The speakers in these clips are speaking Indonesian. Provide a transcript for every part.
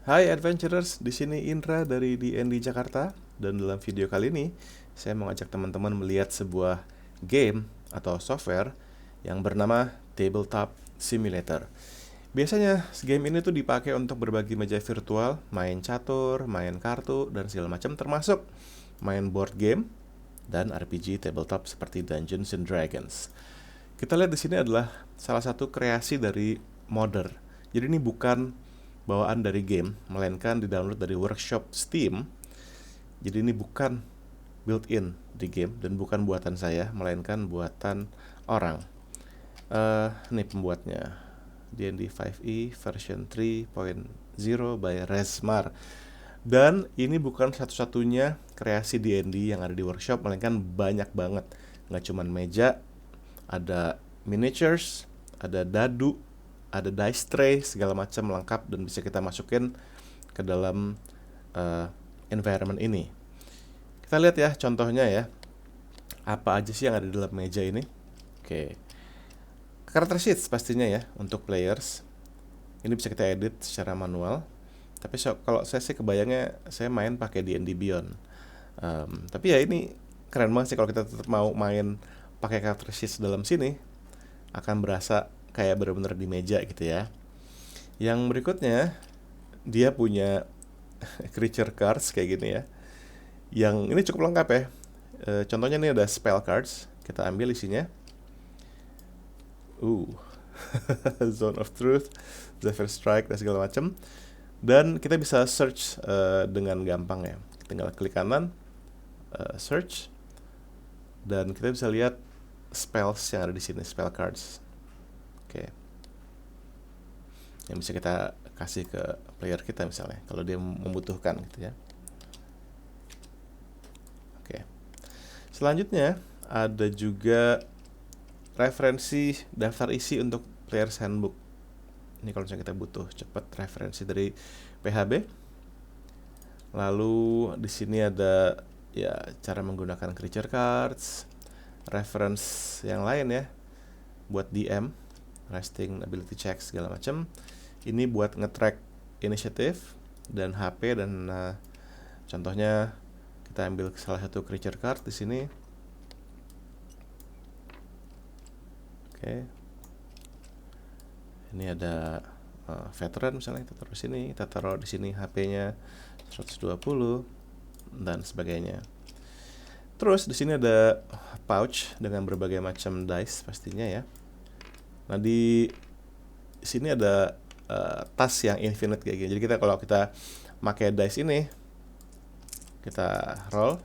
Hai Adventurers, di sini Indra dari DND Jakarta dan dalam video kali ini saya mau ngajak teman-teman melihat sebuah game atau software yang bernama Tabletop Simulator. Biasanya game ini tuh dipakai untuk berbagi meja virtual, main catur, main kartu dan segala macam termasuk main board game dan RPG tabletop seperti Dungeons and Dragons. Kita lihat di sini adalah salah satu kreasi dari modder. Jadi ini bukan bawaan dari game, melainkan di-download dari workshop Steam. Jadi ini bukan built-in di game dan bukan buatan saya, melainkan buatan orang. Ini pembuatnya D&D 5e version 3.0 by Resmar. Dan ini bukan satu-satunya kreasi D&D yang ada di workshop, melainkan banyak banget. Nggak cuman meja, ada miniatures, ada dadu, ada dice tray, segala macam lengkap dan bisa kita masukin ke dalam environment ini. Kita lihat ya contohnya ya. Apa aja sih yang ada di dalam meja ini? Oke. Character sheets pastinya ya untuk players. Ini bisa kita edit secara manual. Tapi kalau saya sih kebayangnya saya main pakai D&D Beyond. Tapi ya ini keren banget sih kalau kita tetap mau main pakai character sheets dalam sini, akan berasa kayak benar-benar di meja gitu ya. Yang berikutnya dia punya creature cards kayak gini ya. Yang ini cukup lengkap ya. Contohnya ini ada spell cards. Kita ambil isinya. Zone of Truth, Zephyr Strike dan segala macam. Dan kita bisa search dengan gampang ya. Tinggal klik kanan, search, dan kita bisa lihat spells yang ada di sini, spell cards. Oke. Yang bisa kita kasih ke player kita misalnya kalau dia membutuhkan gitu ya. Oke. Selanjutnya ada juga referensi daftar isi untuk player's handbook. Ini kalau misalnya kita butuh cepat referensi dari PHB. Lalu di sini ada ya cara menggunakan creature cards, reference yang lain ya buat DM, resting ability check segala macam. Ini buat nge-track initiative dan HP dan contohnya kita ambil salah satu creature card di sini. Oke. Ini ada veteran misalnya, kita taruh di sini, kita taruh di sini HP-nya 120 dan sebagainya. Terus di sini ada pouch dengan berbagai macam dice pastinya ya. Nah di sini ada tas yang infinite kayak gini. Jadi kalau kita pakai dice ini, kita roll,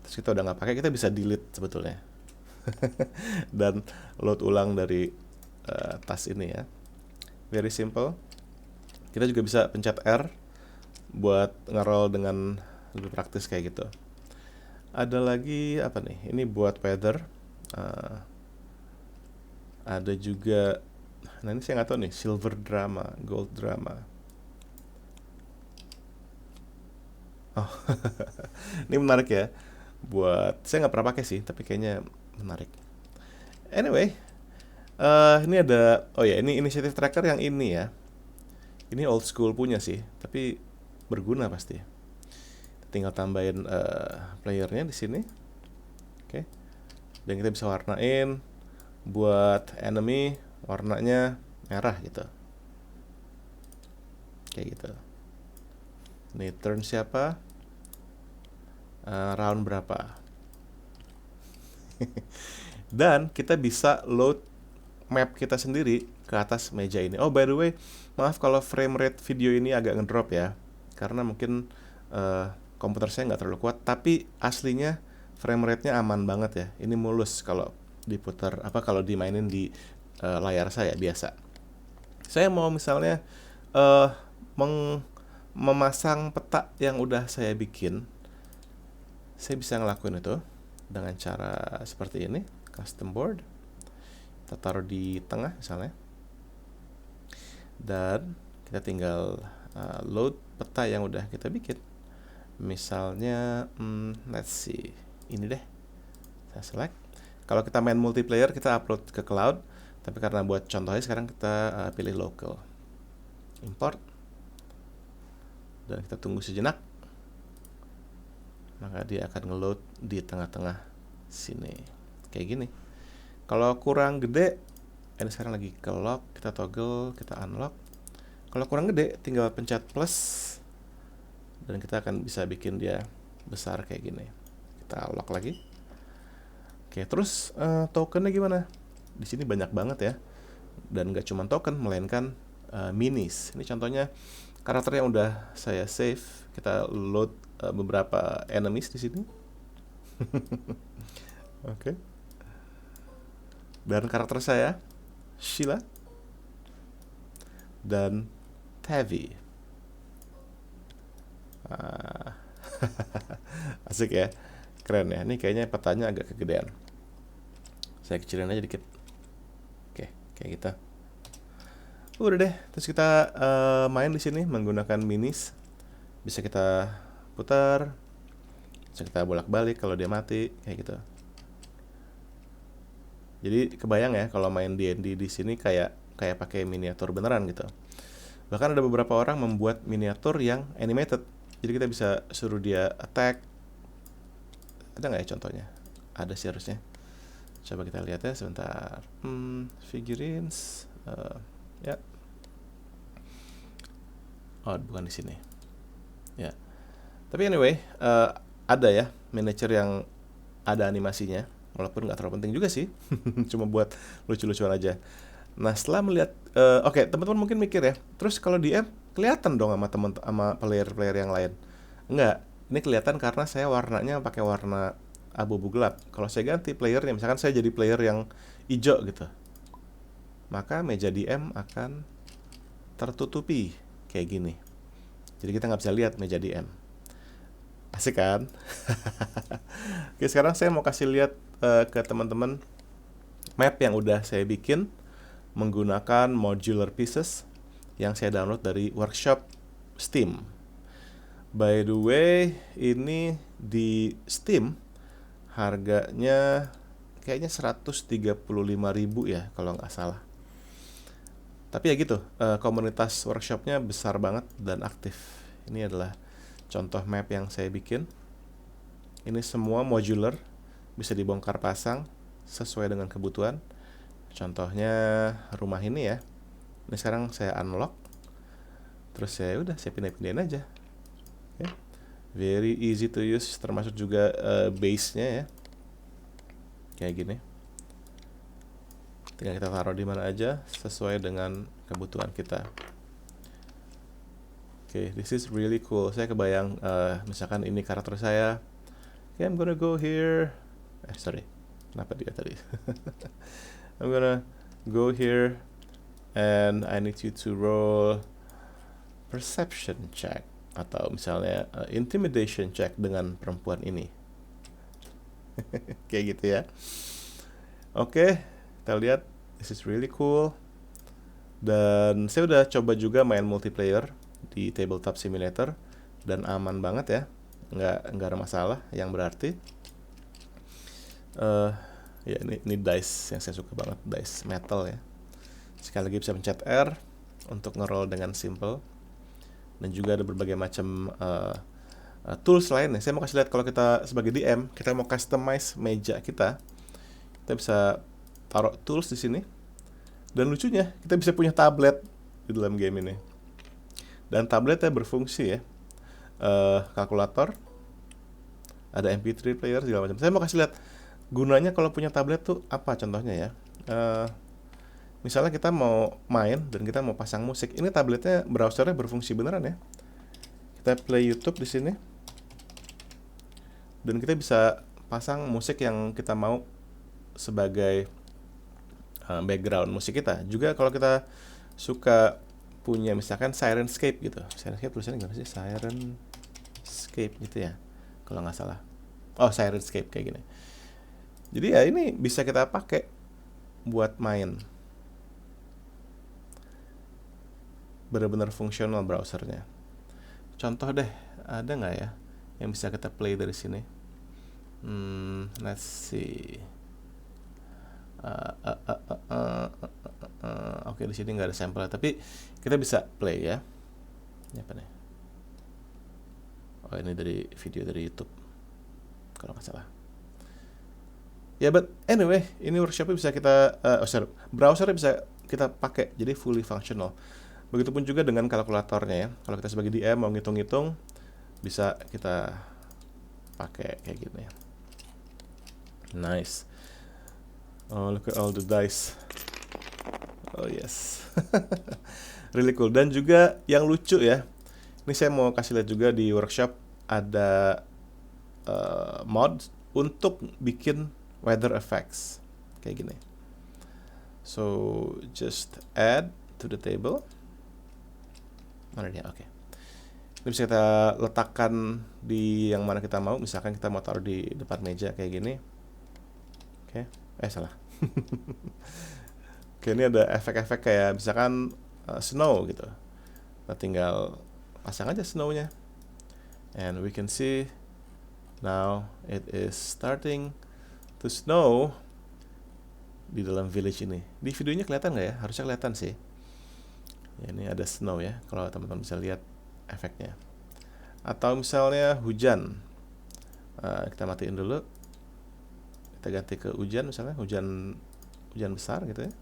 terus kita udah nggak pakai, kita bisa delete sebetulnya dan load ulang dari tas ini ya. Very simple. Kita juga bisa pencet R buat nge-roll dengan lebih praktis kayak gitu. Ada lagi apa nih? Ini buat weather. Ada juga, nah ini saya nggak tahu nih, silver drama, gold drama. Oh, ini menarik ya. Buat saya nggak pernah pakai sih, tapi kayaknya menarik. Anyway, ini ada, oh ya, ini initiative tracker yang ini ya. Ini old school punya sih, tapi berguna pasti. Tinggal tambahin playernya di sini. Oke. Dan kita bisa warnain buat enemy warnanya merah gitu. Kayak gitu. Nih turn siapa? Round berapa? Dan kita bisa load map kita sendiri ke atas meja ini. Oh by the way, maaf kalau frame rate video ini agak ngedrop ya, karena mungkin komputer saya nggak terlalu kuat. Tapi aslinya frame rate-nya aman banget ya. Ini mulus kalau diputar kalau dimainin di layar saya biasa. Saya mau misalnya memasang peta yang udah saya bikin, saya bisa ngelakuin itu dengan cara seperti ini, custom board. Kita taruh di tengah misalnya, dan kita tinggal load peta yang udah kita bikin. Misalnya let's see, ini deh, saya select. Kalau kita main multiplayer kita upload ke cloud, tapi karena buat contohnya sekarang kita pilih local. import, dan kita tunggu sejenak, maka dia akan ngeload di tengah-tengah sini kayak gini. Kalau kurang gede, ini sekarang lagi ke lock, kita toggle, kita unlock. Kalau kurang gede, tinggal pencet plus dan kita akan bisa bikin dia besar kayak gini. Kita lock lagi. Oke, terus tokennya gimana? Di sini banyak banget ya, dan nggak cuma token, melainkan minis. Ini contohnya karakter yang udah saya save. Kita load beberapa enemies di sini. Oke. Dan karakter saya Sheila dan Tavi. Asik ya, keren ya. Ini kayaknya petanya agak kegedean. Saya kecilin aja dikit. Oke, kayak gitu. Udah deh. Terus kita main di sini menggunakan minis. Bisa kita putar, bisa kita bolak-balik kalau dia mati, kayak gitu. Jadi kebayang ya kalau main D&D di sini kayak pakai miniatur beneran gitu. Bahkan ada beberapa orang membuat miniatur yang animated. Jadi kita bisa suruh dia attack. Ada nggak ya contohnya? Ada sih harusnya. Coba kita lihat ya sebentar. Figurines. Ya. Oh, bukan di sini. Ya. Tapi anyway, ada ya miniature yang ada animasinya. Walaupun nggak terlalu penting juga sih. Cuma buat lucu-lucuan aja. Nah, setelah melihat, oke, teman-teman mungkin mikir ya, terus kalau DM kelihatan dong sama player-player yang lain. Enggak, ini kelihatan karena saya warnanya pakai warna abu-abu gelap. Kalau saya ganti playernya, misalkan saya jadi player yang hijau gitu, maka meja DM akan tertutupi kayak gini. Jadi kita nggak bisa lihat meja DM. Asik kan? Oke, sekarang saya mau kasih lihat ke teman-teman map yang udah saya bikin menggunakan modular pieces yang saya download dari workshop Steam. By the way, ini di Steam harganya kayaknya 135.000 ya kalau nggak salah. Tapi ya gitu, komunitas workshopnya besar banget dan aktif. Ini adalah contoh map yang saya bikin. Ini semua modular, bisa dibongkar pasang sesuai dengan kebutuhan. Contohnya rumah ini ya. Ini sekarang saya unlock. Terus saya pindah-pindahin aja. Okay. Very easy to use, termasuk juga base-nya ya. Kayak gini. Tinggal kita taruh di mana aja sesuai dengan kebutuhan kita. Oke, this is really cool. Saya kebayang misalkan ini karakter saya. Okay, I'm gonna go here. Sorry. Kenapa dia tadi? I'm gonna go here and I need you to roll perception check atau misalnya intimidation check dengan perempuan ini. Kayak gitu ya. Oke, kita lihat, this is really cool. Dan saya udah coba juga main multiplayer di Tabletop Simulator dan aman banget ya, nggak ada masalah, yang berarti ya ini dice yang saya suka banget, dice metal ya. Sekali lagi bisa pencet R untuk ngeroll dengan simple. Dan juga ada berbagai macam tools lainnya. Saya mau kasih lihat kalau kita sebagai DM, kita mau customize meja kita bisa taruh tools di sini. Dan lucunya, kita bisa punya tablet di dalam game ini. Dan tabletnya berfungsi ya. Kalkulator, ada MP3 player segala macam. Saya mau kasih lihat gunanya kalau punya tablet tuh apa contohnya ya. Misalnya kita mau main dan kita mau pasang musik, ini tabletnya browsernya berfungsi beneran ya. Kita play YouTube di sini, dan kita bisa pasang musik yang kita mau sebagai background musik kita. Juga kalau kita suka punya misalkan Sirenscape gitu, Sirenscape tulisannya gimana sih? Sirenscape gitu ya, kalau nggak salah. Oh, Sirenscape kayak gini. Jadi ya ini bisa kita pakai buat main. Benar-benar fungsional browsernya. Contoh deh, ada nggak ya yang bisa kita play dari sini? Let's see. Oke, di sini nggak ada sampel, tapi kita bisa play ya. Ini apa nih? Oh, ini dari video dari YouTube kalau nggak salah. Ya, but anyway, ini workshopnya bisa kita, browsernya bisa kita pakai, jadi fully functional. Begitupun juga dengan kalkulatornya ya. Kalau kita sebagai DM mau ngitung-ngitung, bisa kita pakai kayak gini. Nice. Oh, look at all the dice. Oh yes. Really cool. Dan juga yang lucu ya, ini saya mau kasih lihat juga di workshop ada mod untuk bikin weather effects kayak gini. So just add to the table. Mana dia? Oke. Ini bisa kita letakkan di yang mana kita mau. Misalkan kita mau taruh di depan meja kayak gini. Oke. Salah. Oke, ini ada efek-efek kayak misalkan snow gitu. Kita tinggal pasang aja snow-nya. And we can see now it is starting to snow di dalam village ini. Di videonya kelihatan nggak ya? Harusnya kelihatan sih. Ya, ini ada snow ya, kalau teman-teman bisa lihat efeknya. Atau misalnya hujan. Kita matiin dulu. Kita ganti ke hujan misalnya, hujan besar gitu ya.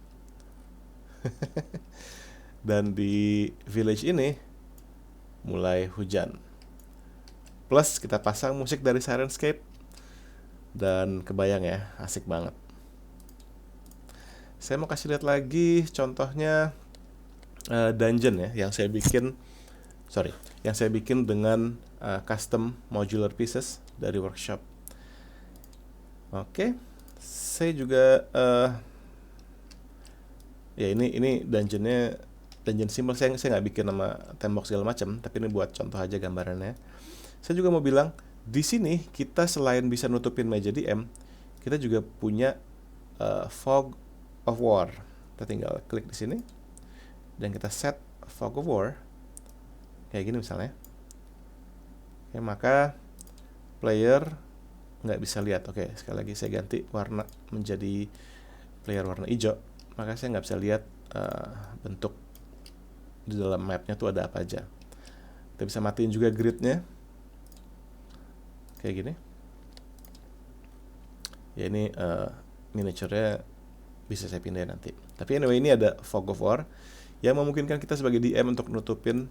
Dan di village ini mulai hujan. Plus kita pasang musik dari Syrinscape. Dan kebayang ya, asik banget. Saya mau kasih lihat lagi contohnya dungeon ya, yang saya bikin dengan custom modular pieces dari workshop. Oke, saya juga ya ini dungeonnya dungeon simple. Saya nggak bikin nama tembok segala macam, tapi ini buat contoh aja gambarannya. Saya juga mau bilang di sini kita selain bisa nutupin meja DM, kita juga punya fog of war. Kita tinggal klik di sini dan kita set fog of war kayak gini misalnya. Oke, maka player nggak bisa lihat. Oke, sekali lagi saya ganti warna menjadi player warna hijau, maka saya nggak bisa lihat bentuk di dalam mapnya tuh ada apa aja. Kita bisa matiin juga gridnya kayak gini ya. Ini miniaturnya bisa saya pindahin nanti. Tapi anyway, ini ada fog of war yang memungkinkan kita sebagai DM untuk nutupin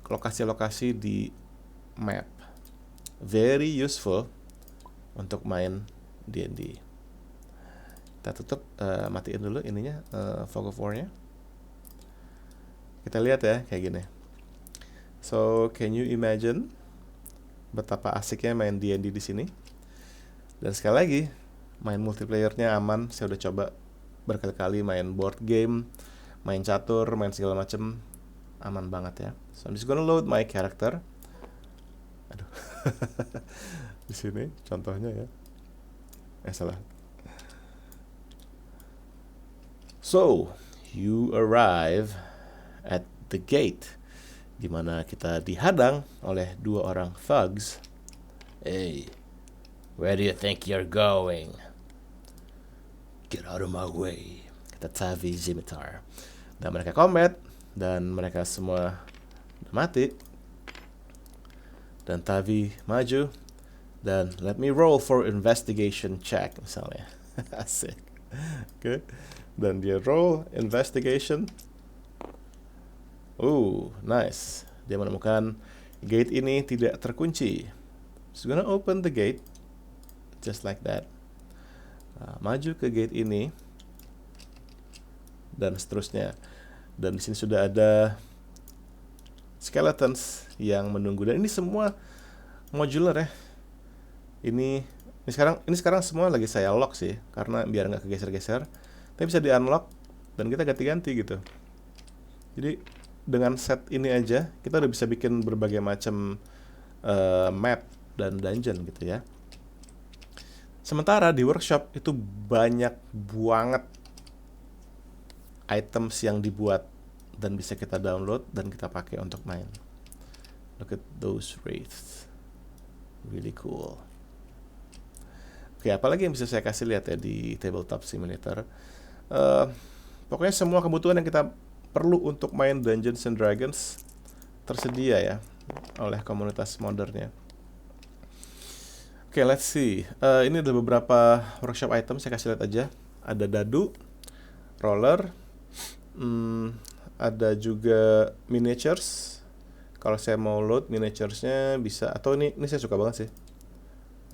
lokasi-lokasi di map. Very useful untuk main D&D. Kita tutup, matiin dulu ininya, fog of war-nya. Kita lihat ya kayak gini. So, can you imagine betapa asiknya main D&D di sini? Dan sekali lagi, main multiplayer-nya aman. Saya udah coba berkali-kali main board game, main catur, main segala macem, aman banget ya. So I'm just gonna load my character. Aduh. Di sini contohnya ya. Salah. So, you arrive at the gate, di mana kita dihadang oleh dua orang thugs. Hey, where do you think you're going? Get out of my way, kata Tavi Zimitar. Dan mereka combat, dan mereka semua udah mati. Dan Tavi maju, dan let me roll for investigation check misalnya. Asik. Oke. Dan dia roll investigation. Nice. Dia menemukan gate ini tidak terkunci. Just gonna open the gate, just like that. Maju ke gate ini dan seterusnya. Dan di sini sudah ada skeletons yang menunggu, dan ini semua modular ya. Ini sekarang semua lagi saya lock sih, karena biar nggak kegeser-geser. Tapi bisa di unlock dan kita ganti-ganti gitu. Jadi dengan set ini aja kita udah bisa bikin berbagai macam map dan dungeon gitu ya. Sementara di workshop itu banyak banget items yang dibuat dan bisa kita download dan kita pakai untuk main. Look at those wraiths, really cool. Oke, apalagi yang bisa saya kasih lihat ya di Tabletop Simulator. Pokoknya semua kebutuhan yang kita perlu untuk main Dungeons and Dragons tersedia ya oleh komunitas moddernya. Oke, let's see. Ini ada beberapa workshop item, saya kasih lihat aja. Ada dadu, roller, ada juga miniatures. Kalau saya mau load miniaturesnya bisa, atau ini saya suka banget sih.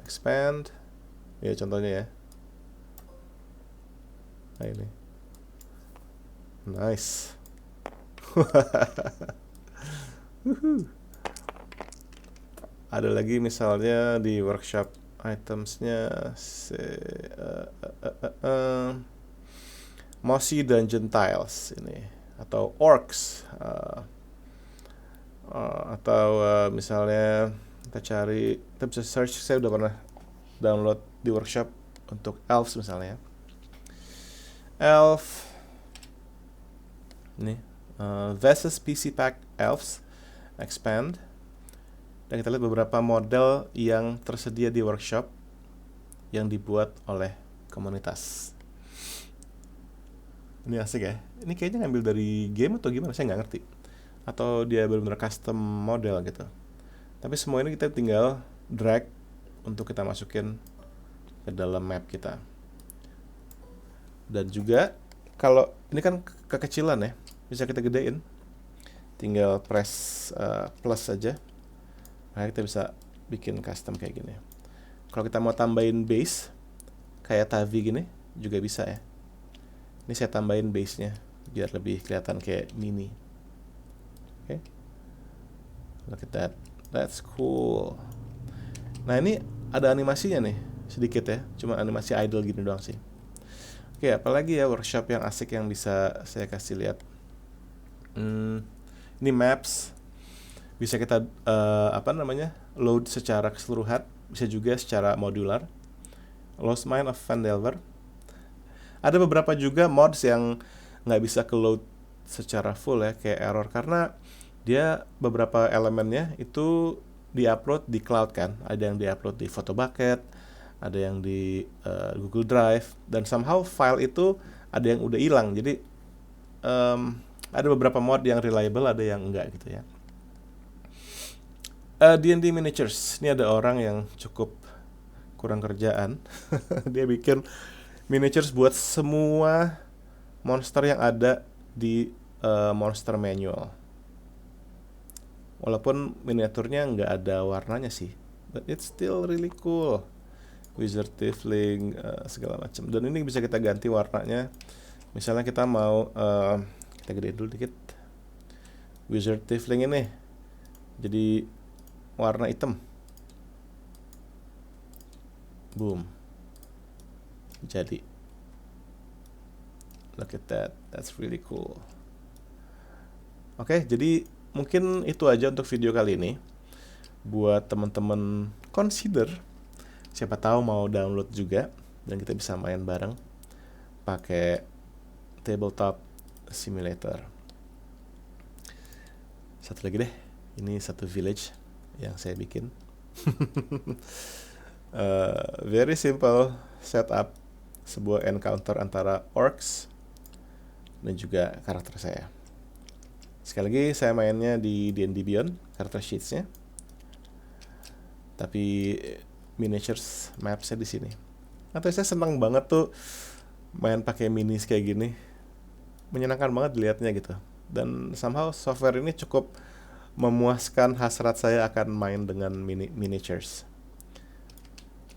Expand, ya contohnya ya. Nah ini, nice. Ada lagi misalnya di workshop itemsnya Mossy Dungeon Tiles ini, atau Orcs, atau misalnya kita cari, kita bisa search, saya udah pernah download di workshop untuk Elves misalnya. Elf ini Vesas PC Pack Elves Expand. Dan kita lihat beberapa model yang tersedia di workshop yang dibuat oleh komunitas. Ini asik ya. Ini kayaknya ngambil dari game atau gimana, saya nggak ngerti. Atau dia benar-benar custom model gitu. Tapi semua ini kita tinggal drag untuk kita masukin ke dalam map kita. Dan juga kalau ini kan kekecilan ya, bisa kita gedein. Tinggal press plus saja. Nah, kita bisa bikin custom kayak gini. Kalau kita mau tambahin base kayak Tavi gini juga bisa ya. Ini saya tambahin base-nya biar lebih kelihatan kayak mini. Oke. Look at that. That's cool. Nah, ini ada animasinya nih sedikit ya. Cuma animasi idle gini doang sih. Oke, apalagi ya workshop yang asik yang bisa saya kasih lihat. Ini maps. Bisa kita load secara keseluruhan, bisa juga secara modular. Lost Mine of Phandelver. Ada beberapa juga mods yang nggak bisa ke load secara full ya, kayak error, karena dia beberapa elemennya itu di-upload di cloud kan. Ada yang di-upload di Photobucket, ada yang di Google Drive, dan somehow file itu ada yang udah hilang. Jadi ada beberapa mod yang reliable, ada yang enggak gitu ya. D&D Miniatures. Ini ada orang yang cukup kurang kerjaan. Dia bikin miniatures buat semua monster yang ada di monster manual. Walaupun miniaturnya nggak ada warnanya sih, but it's still really cool. Wizard, Tiefling, segala macam. Dan ini bisa kita ganti warnanya. Misalnya kita mau kita gedein dulu dikit. Wizard Tiefling ini jadi warna hitam. Boom. Jadi. Look at that. That's really cool. Oke, jadi mungkin itu aja untuk video kali ini. Buat teman-teman consider, siapa tahu mau download juga dan kita bisa main bareng pakai Tabletop Simulator. Satu lagi deh. Ini satu village yang saya bikin. Very simple setup, sebuah encounter antara orcs dan juga karakter saya. Sekali lagi saya mainnya di D&D Beyond, karakter sheets-nya. Tapi miniatures maps-nya di sini. Atau saya senang banget tuh main pakai minis kayak gini. Menyenangkan banget dilihatnya gitu. Dan somehow software ini cukup memuaskan hasrat saya akan main dengan miniatures.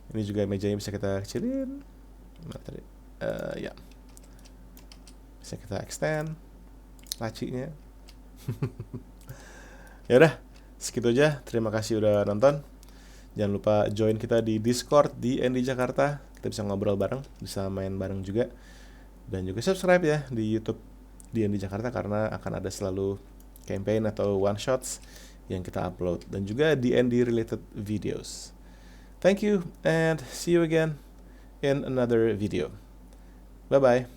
Ini juga mejanya bisa kita kecilin. Ya. Bisa kita extend lacinya. Ya udah, segitu aja. Terima kasih udah nonton. Jangan lupa join kita di Discord di D&D Jakarta. Kita bisa ngobrol bareng, bisa main bareng juga. Dan juga subscribe ya di YouTube D&D Jakarta, karena akan ada selalu campaign atau one shots yang kita upload, dan juga D&D related videos. Thank you and see you again in another video. Bye bye.